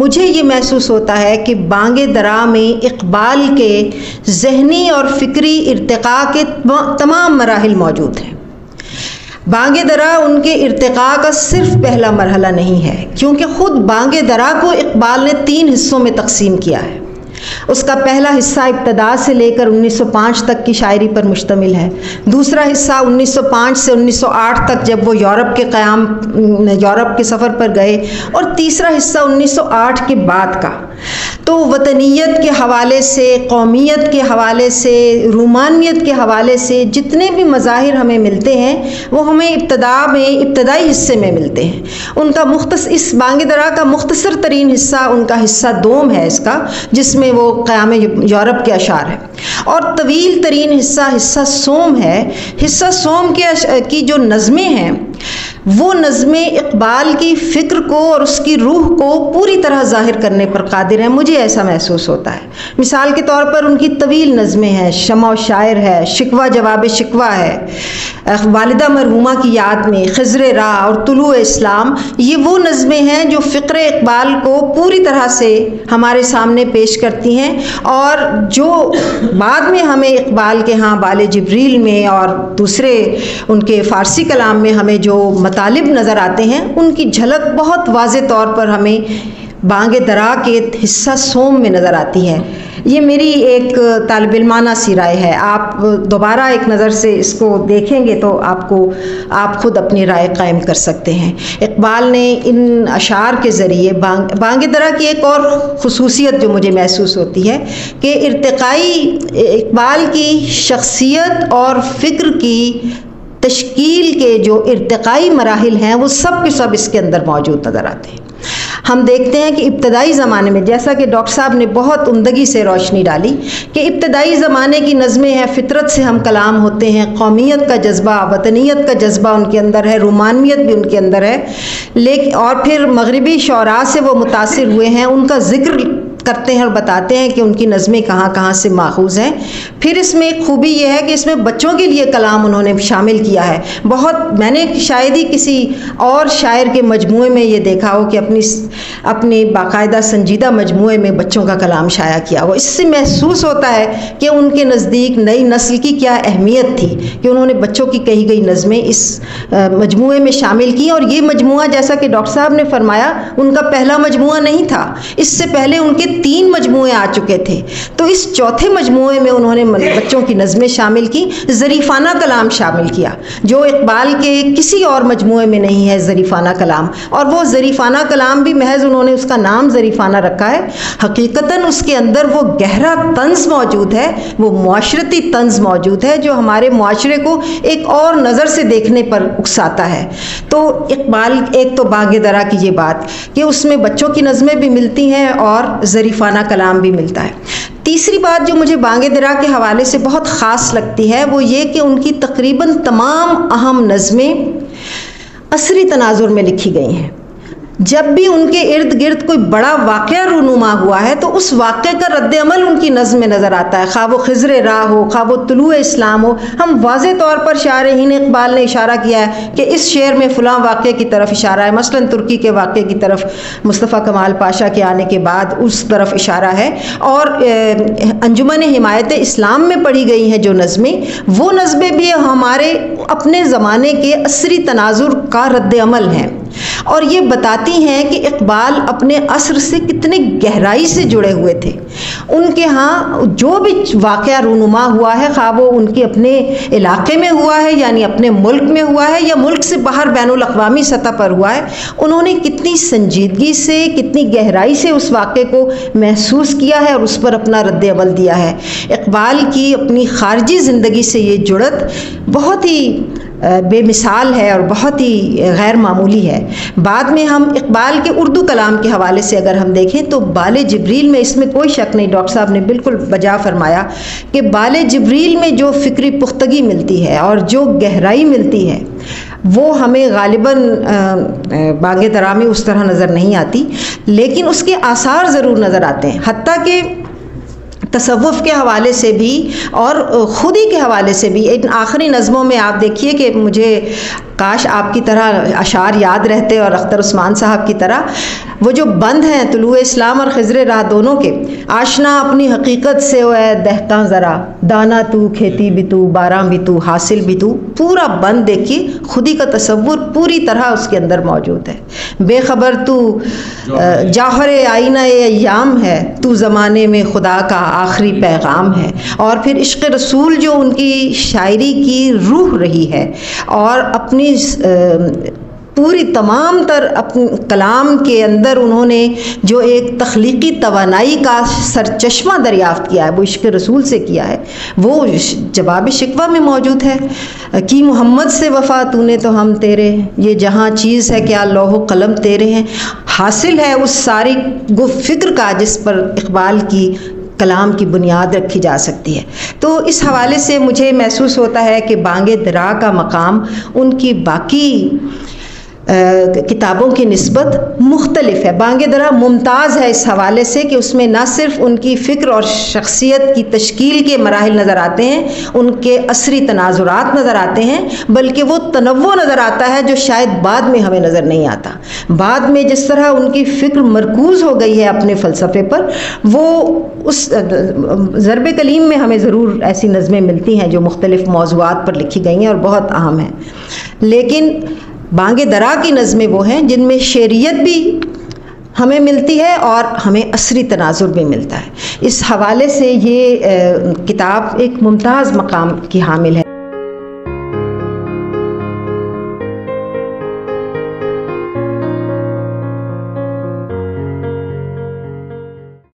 मुझे ये महसूस होता है कि बांगे दरा में इकबाल के ज़हनी और फ़िक्री इर्तिक़ा के तमाम मराहिल मौजूद हैं। बांगे दरा उनके इर्तिक़ा का सिर्फ पहला मरहला नहीं है, क्योंकि ख़ुद बांगे दरा को इकबाल ने 3 हिस्सों में तकसीम किया है। उसका पहला हिस्सा इब्तदा से लेकर 1905 तक की शायरी पर मुश्तमिल है। दूसरा हिस्सा 1905 से 1908 तक जब वो यूरोप के सफ़र पर गए, और तीसरा हिस्सा 1908 के बाद का। तो वतनीयत के हवाले से, कौमियत के हवाले से, रूमानियत के हवाले से जितने भी मज़ाहिर हमें मिलते हैं वो हमें इब्तदाई हिस्से में मिलते हैं। उनका इस बांगे दरा का मुख्तसर तरीन हिस्सा उनका हिस्सा दोम है इसका, जिसमें वो क़याम यूरोप के अशार है, और तवील तरीन हिस्सा सोम है। हिस्सा सोम की जो नज़में हैं वो नज़में इकबाल की फ़िक्र को और उसकी रूह को पूरी तरह ज़ाहिर करने पर कादिर हैं, मुझे ऐसा महसूस होता है। मिसाल के तौर पर उनकी तवील नज़में हैं, शमा शायर है, शिकवा जवाब शिकवा है, वालिदा मरहूमा की याद में, खिज़्र राह और तुलू इस्लाम। ये वो नज़में हैं जो फ़िक्र इकबाल को पूरी तरह से हमारे सामने पेश करती हैं, और जो बाद में हमें इकबाल के यहाँ बाले जिब्रील में और दूसरे उनके फ़ारसी कलाम में हमें जो मतालिब नज़र आते हैं, उनकी झलक बहुत वाज़े तौर पर हमें बांगे दरा के हिस्सा सोम में नज़र आती है। ये मेरी एक तालिब इल्माना सी राय है। आप दोबारा एक नज़र से इसको देखेंगे तो आप खुद अपनी राय कायम कर सकते हैं। इकबाल ने इन अशार के ज़रिए बांगे दरा की एक और ख़ुसूसियत जो मुझे महसूस होती है कि इकबाल की शख्सियत और फ़िक्र की तश्कील के जो इर्तिक़ाई मराहिल हैं वो सब के सब इसके अंदर मौजूद नज़र आते हैं। हम देखते हैं कि इब्तदाई ज़माने में, जैसा कि डॉक्टर साहब ने बहुत उम्दगी से रोशनी डाली, कि इब्तदाई ज़माने की नज़में हैं, फ़ितरत से हम कलाम होते हैं, कौमियत का जज्बा, वतनीयत का जज्बा उनके अंदर है, रूमानियत भी उनके अंदर है, लेकिन और फिर मगरिबी शौरा से वो मुतासिर हुए हैं, उनका ज़िक्र करते हैं और बताते हैं कि उनकी नज़में कहाँ कहाँ से माखूज़ हैं। फिर इसमें एक खूबी यह है कि इसमें बच्चों के लिए कलाम उन्होंने शामिल किया है। मैंने शायद ही किसी और शायर के मजमूए में ये देखा हो कि अपनी बाकायदा संजीदा मजमूए में बच्चों का कलाम शाया किया हो। इससे महसूस होता है कि उनके नज़दीक नई नस्ल की क्या अहमियत थी कि उन्होंने बच्चों की कही गई नज़में इस मजमूए में शामिल की। और ये मजमूआ, जैसा कि डॉक्टर साहब ने फरमाया, उनका पहला मजमूआ नहीं था, इससे पहले उनके 3 मजमूए आ चुके थे। तो इस चौथे मजमूए में उन्होंने बच्चों की नज़में शामिल की, ज़रीफ़ाना कलाम शामिल किया, जो इकबाल के किसी और मजमूए में नहीं है, ज़रीफ़ाना कलाम। और वो ज़रीफ़ाना कलाम भी महज उन्होंने उसका नाम ज़रीफ़ाना रखा है, हकीकतन उसके अंदर वो गहरा तंज़ मौजूद है, वो मुआशरती तंज़ मौजूद है जो हमारे मुआशरे को एक और नज़र से देखने पर उकसाता है। तो इकबाल, एक तो बांगे दरा की ये बात कि उसमें बच्चों की नज़में भी मिलती हैं और ज़रीफ़ाना कलाम भी मिलता है। तीसरी बात जो मुझे बांगे दरा के हवाले से बहुत ख़ास लगती है वो ये कि उनकी तकरीबन तमाम अहम नज़में असरी तनाजुर में लिखी गई हैं। जब भी उनके इर्द गिर्द कोई बड़ा वाक़या रूनुमा हुआ है तो उस वाक़े का रद्द अमल उनकी नज़्म में नज़र आता है, खा वो खिज़्र राह हो, खा वो तुलू इस्लाम हो। हम वाज़े तौर पर शायरीन इकबाल ने इशारा किया है कि इस शेर में फ़लाँ वाक़े की तरफ इशारा है, मसलन तुर्की के वाक़े की तरफ मुस्तफ़ा कमाल पाशा के आने के बाद उस तरफ इशारा है। और अंजुमन हिमायत इस्लाम में पढ़ी गई हैं जो नज़में, वो नज़में भी हमारे अपने ज़माने के असरी तनाजुर का रद्द अमल हैं और ये बताती हैं कि इकबाल अपने असर से कितने गहराई से जुड़े हुए थे। उनके यहाँ जो भी वाक़या रूनुमा हुआ है, खा वो उनके अपने इलाके में हुआ है यानी अपने मुल्क में हुआ है या मुल्क से बाहर बैनुल अक़वामी सतह पर हुआ है, उन्होंने कितनी संजीदगी से, कितनी गहराई से उस वाक़े को महसूस किया है और उस पर अपना रद्द अमल दिया है। इकबाल की अपनी ख़ारजी ज़िंदगी से ये जुड़त बहुत ही बेमिसाल है और बहुत ही गैर मामूली है। बाद में हम इकबाल के उर्दू कलाम के हवाले से अगर हम देखें तो बाले जिब्रील में, इसमें कोई शक नहीं, डॉक्टर साहब ने बिल्कुल बजा फरमाया कि बाले जिब्रील में जो फ़िक्री पुख्तगी मिलती है और जो गहराई मिलती है वो हमें गालिबन बांगे दरा में उस तरह नज़र नहीं आती, लेकिन उसके आसार ज़रूर नज़र आते हैं। हत्ता कि तसव्वुफ़ के हवाले से भी और ख़ुदी के हवाले से भी। इन आखिरी नज़मों में आप देखिए कि मुझे काश आपकी तरह अशार याद रहते और अख्तर उस्मान साहब की तरह। वो जो बंद हैं तुलुए इस्लाम और खिज़्र राह दोनों के, आशना अपनी हकीकत से वो है दहका ज़रा, दाना तू खेती भी तू, बारां भी तू, हासिल भी तू। पूरा बंद देखिए, खुदी का तसव्वुर पूरी तरह उसके अंदर मौजूद है। बेखबर तू जौहर आईना अय्याम है, तू ज़माने में खुदा का आखिरी पैगाम है। और फिर इश्क़ रसूल जो उनकी शायरी की रूह रही है और अपनी पूरी तमाम तर अपने कलाम के अंदर उन्होंने जो एक तख्लीकी तवानाई का सरचश्मा दरियाफ़्त किया है वो इश्क़ रसूल से किया है, वो जवाब शिकवा में मौजूद है कि मोहम्मद से वफ़ा तूने तो हम तेरे, ये जहाँ चीज़ है क्या लौह कलम तेरे हैं। हासिल है उस सारी फ़िक्र का जिस पर इक़बाल की कलाम की बुनियाद रखी जा सकती है। तो इस हवाले से मुझे महसूस होता है कि बांगे दरा का मकाम उनकी बाकी किताबों की निस्बत मुख्तलिफ है। बांगे दरा मुमताज़ है इस हवाले से कि उसमें न सिर्फ उनकी फ़िक्र और शख्सियत की तश्कील के मराहिल नज़र आते हैं, उनके असरी तनाज़ुरात नज़र आते हैं, बल्कि वो तनव्वुर नज़र आता है जो शायद बाद में हमें नज़र नहीं आता। बाद में जिस तरह उनकी फ़िक्र मरकूज़ हो गई है अपने फ़लसफ़े पर, वो उस ज़रब कलीम में हमें ज़रूर ऐसी नज़में मिलती हैं जो मुख्तलिफ़ मौज़ूआत पर लिखी गई हैं और बहुत अहम हैं। लेकिन बांगे दरा की नज़में वो हैं जिनमें शेरियत भी हमें मिलती है और हमें असरी तनाजुर भी मिलता है। इस हवाले से ये किताब एक मुमताज़ मकाम की हामिल है।